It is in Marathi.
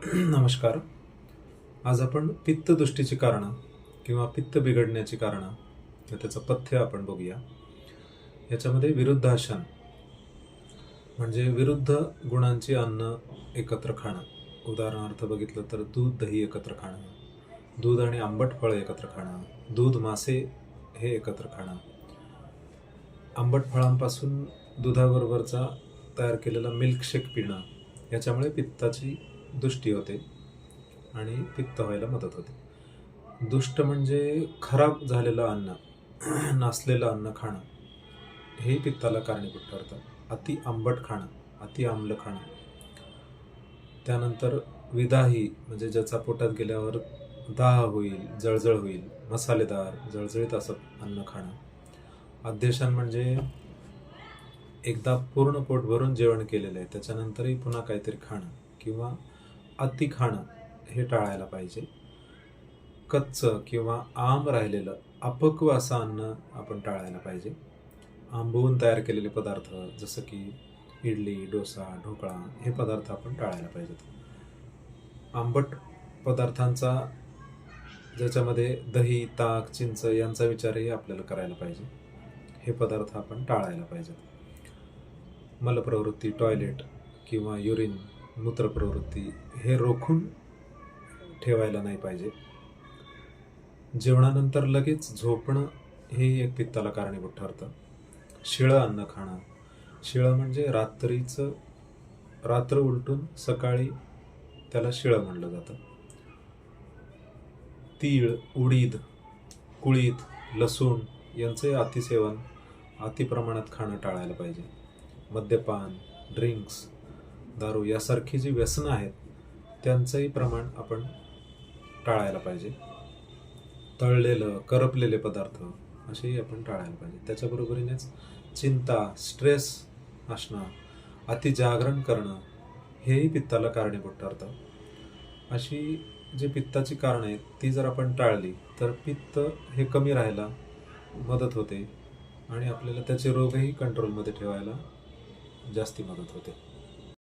नमस्कार. आज आपण पित्तदृष्टीची कारणं किंवा पित्त बिघडण्याची कारणं व त्याचं पथ्य आपण बघूया. याच्यामध्ये विरुद्धाशन म्हणजे विरुद्ध गुणांची अन्न एकत्र खाणं. उदाहरणार्थ बघितलं तर दूध दही एकत्र खाणं, दूध आणि आंबट फळं एकत्र खाणं, दूध मासे हे एकत्र खाणं, आंबट फळांपासून दुधाबरोबरचा तयार केलेला मिल्कशेक पिणं. याच्यामुळे पित्ताची दृष्टी होते आणि पित्त व्हायला मदत होते. दुष्ट म्हणजे खराब झालेलं अन्न, नासलेलं अन्न खाणं हे पित्ताला कारणीभूत ठरतं. अति आंबट खाणं, अति आम्ल खाणं. त्यानंतर विदाही म्हणजे ज्याचा पोटात गेल्यावर दाह होईल, जळजळ होईल, मसालेदार जळजळीत असं अन्न खाणं. अध्यशन म्हणजे एकदा पूर्ण पोट भरून जेवण केलेलं आहे त्याच्यानंतरही पुन्हा काहीतरी खाणं किंवा अति खाणं हे टाळायला पाहिजे. कच्चं किंवा आंब राहिलेलं अपक्व असं अन्न आपण टाळायला पाहिजे. आंबवून तयार केलेले पदार्थ जसं की इडली, डोसा, ढोकळा हे पदार्थ आपण टाळायला पाहिजेत. आंबट पदार्थांचा ज्याच्यामध्ये दही, ताक, चिंच यांचा विचारही आपल्याला करायला पाहिजे. हे पदार्थ आपण टाळायला पाहिजेत. मलप्रवृत्ती, टॉयलेट किंवा युरिन, मूत्रप्रवृत्ती हे रोखून ठेवायला नाही पाहिजे. जेवणानंतर लगेच झोपणं हे एक पित्ताला कारणीभूत ठरतं. शिळं अन्न खाणं, शिळं म्हणजे रात्र उलटून सकाळी त्याला शिळं म्हणलं जातं. तीळ, उडीद, कुळीथ, लसूण यांचे अतिसेवन, अतिप्रमाणात खाणं टाळायला पाहिजे. मद्यपान, ड्रिंक्स, दारू यासारखी जी व्यसनं आहेत त्यांचंही प्रमाण आपण टाळायला पाहिजे. तळलेलं, करपलेले पदार्थ असेही आपण टाळायला पाहिजे. त्याच्याबरोबरीनेच चिंता, स्ट्रेस असणं, अतिजागरण करणं हेही पित्ताला कारणीभूत ठरतं. अशी जी पित्ताची कारणं आहेत ती जर आपण टाळली तर पित्त हे कमी राहायला मदत होते आणि आपल्याला त्याचे रोगही कंट्रोलमध्ये ठेवायला जास्ती मदत होते.